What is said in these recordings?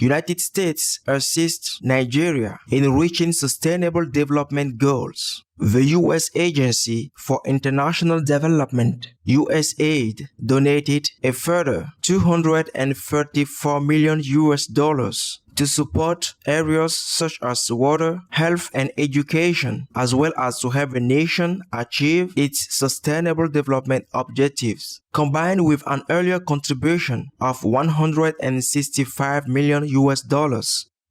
United States assists Nigeria in reaching Sustainable Development Goals. The U.S. Agency for International Development, USAID, donated a further $234 million to support areas such as water, health, and education, as well as to help the nation achieve its sustainable development objectives. Combined with an earlier contribution of $165 million,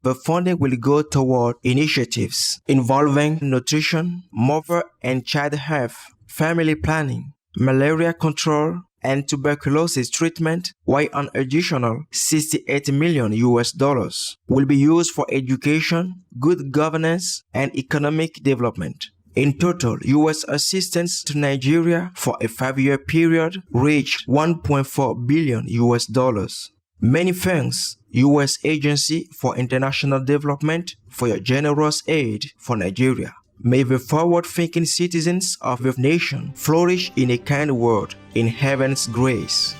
the funding will go toward initiatives involving nutrition, mother and child health, family planning, malaria control, and tuberculosis treatment, while an additional $68 million will be used for education, good governance, and economic development. In total, U.S. assistance to Nigeria for a 5-year period reached $1.4 billion. Many thanks, U.S. Agency for International Development, for your generous aid for Nigeria. May the forward-thinking citizens of the nation flourish in a kind world, in heaven's grace.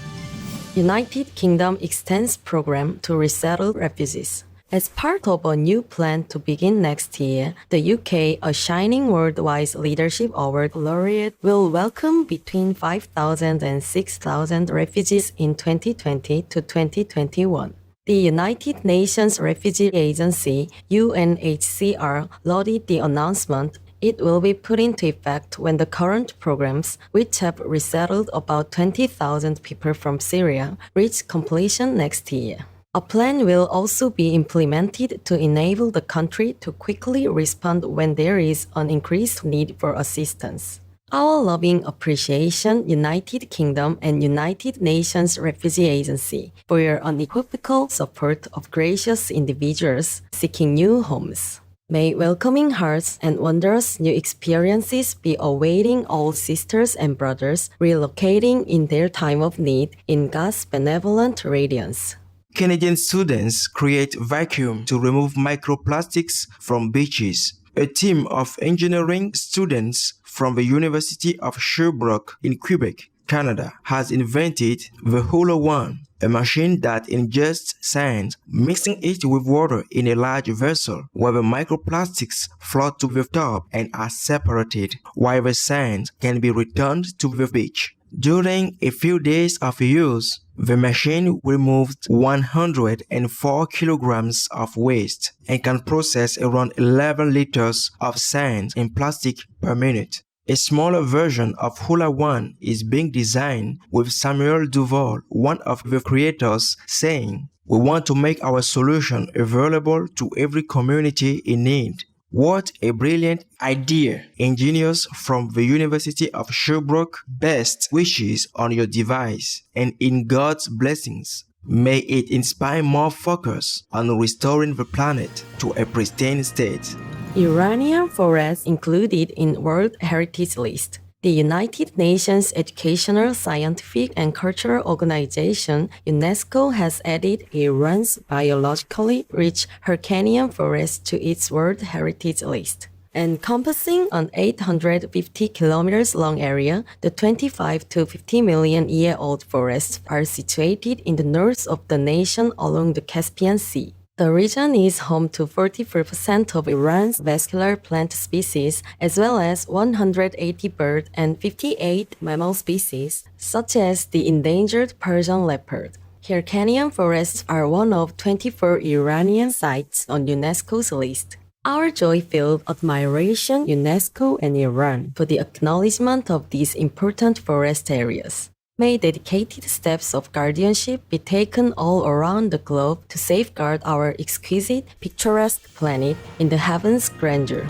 United Kingdom extends program to resettle refugees. As part of a new plan to begin next year, the UK, a shining worldwide leadership award laureate, will welcome between 5,000 and 6,000 refugees in 2020 to 2021. The United Nations Refugee Agency, UNHCR, lauded the announcement. It will be put into effect when the current programs, which have resettled about 20,000 people from Syria, reach completion next year. A plan will also be implemented to enable the country to quickly respond when there is an increased need for assistance. Our loving appreciation, United Kingdom and United Nations Refugee Agency, for your unequivocal support of gracious individuals seeking new homes. May welcoming hearts and wondrous new experiences be awaiting all sisters and brothers relocating in their time of need in God's benevolent radiance. Canadian students create vacuum to remove microplastics from beaches. A team of engineering students from the University of Sherbrooke in Quebec, Canada, has invented the Hula One, a machine that ingests sand, mixing it with water in a large vessel where the microplastics float to the top and are separated, while the sand can be returned to the beach. During a few days of use, the machine removed 104 kilograms of waste and can process around 11 liters of sand in plastic per minute. A smaller version of Hula One is being designed, with Samuel Duval, one of the creators, saying, "We want to make our solution available to every community in need." What a brilliant idea! Engineers from the University of Sherbrooke, best wishes on your device, and in God's blessings, may it inspire more focus on restoring the planet to a pristine state. Iranian forests included in World Heritage List. The United Nations Educational, Scientific and Cultural Organization, UNESCO, has added Iran's biologically rich Hyrcanian forest to its World Heritage List. Encompassing an 850 kilometers long area, the 25 to 50 million year old forests are situated in the north of the nation along the Caspian Sea. The region is home to 44% of Iran's vascular plant species, as well as 180 bird and 58 mammal species, such as the endangered Persian leopard. Hyrcanian forests are one of 24 Iranian sites on UNESCO's list. Our joy-filled admiration, UNESCO and Iran, for the acknowledgement of these important forest areas. May dedicated steps of guardianship be taken all around the globe to safeguard our exquisite, picturesque planet in the heavens' grandeur.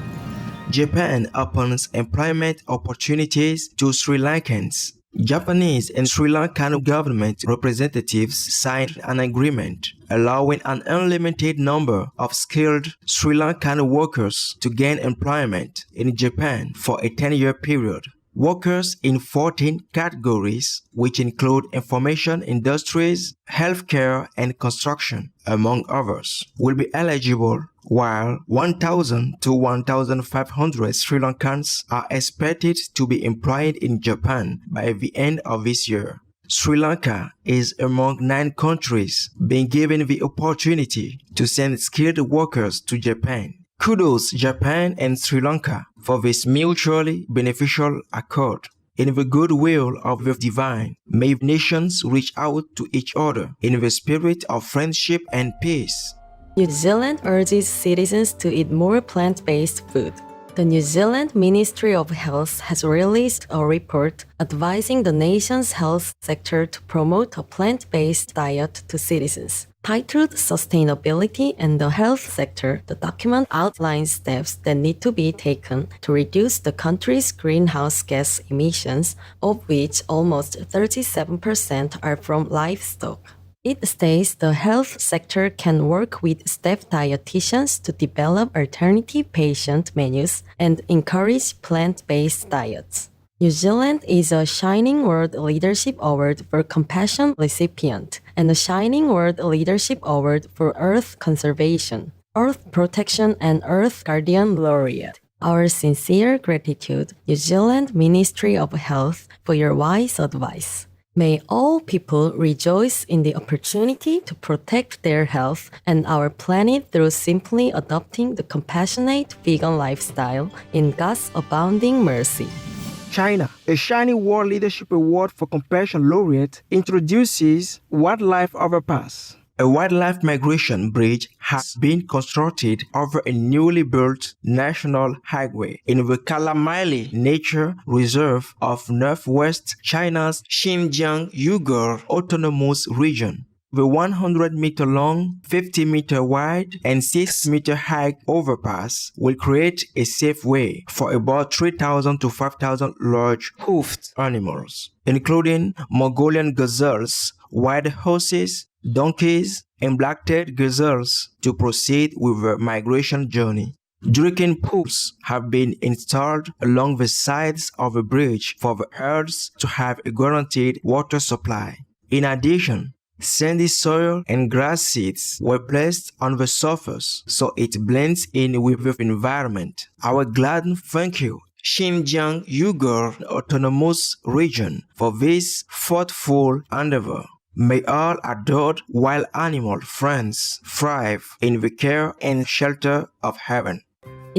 Japan opens employment opportunities to Sri Lankans. Japanese and Sri Lankan government representatives signed an agreement allowing an unlimited number of skilled Sri Lankan workers to gain employment in Japan for a 10-year period. Workers in 14 categories, which include information industries, healthcare, and construction, among others, will be eligible, while 1,000 to 1,500 Sri Lankans are expected to be employed in Japan by the end of this year. Sri Lanka is among 9 countries being given the opportunity to send skilled workers to Japan. Kudos Japan and Sri Lanka for this mutually beneficial accord. In the goodwill of the divine, may nations reach out to each other in the spirit of friendship and peace. New Zealand urges citizens to eat more plant-based food. The New Zealand Ministry of Health has released a report advising the nation's health sector to promote a plant-based diet to citizens. Titled Sustainability and the Health Sector, the document outlines steps that need to be taken to reduce the country's greenhouse gas emissions, of which almost 37% are from livestock. It states the health sector can work with staff dietitians to develop alternative patient menus and encourage plant-based diets. New Zealand is a Shining World Leadership Award for Compassion recipient and a Shining World Leadership Award for Earth Conservation, Earth Protection and Earth Guardian Laureate. Our sincere gratitude, New Zealand Ministry of Health, for your wise advice. May all people rejoice in the opportunity to protect their health and our planet through simply adopting the compassionate vegan lifestyle in God's abounding mercy. China, a Shining World Leadership Award for Compassion laureate, introduces wildlife overpass. A wildlife migration bridge has been constructed over a newly built national highway in the Kalamili Nature Reserve of northwest China's Xinjiang Uyghur Autonomous Region. The 100-meter-long, 50-meter-wide, and 6-meter-high overpass will create a safe way for about 3,000 to 5,000 large hoofed animals, including Mongolian gazelles, wild horses, donkeys, and black-tailed gazelles, to proceed with their migration journey. Drinking pools have been installed along the sides of the bridge for the herds to have a guaranteed water supply. In addition, sandy soil and grass seeds were placed on the surface so it blends in with the environment. Our glad thank you, Xinjiang Uyghur Autonomous Region, for this thoughtful endeavor. May all adored wild animal friends thrive in the care and shelter of heaven.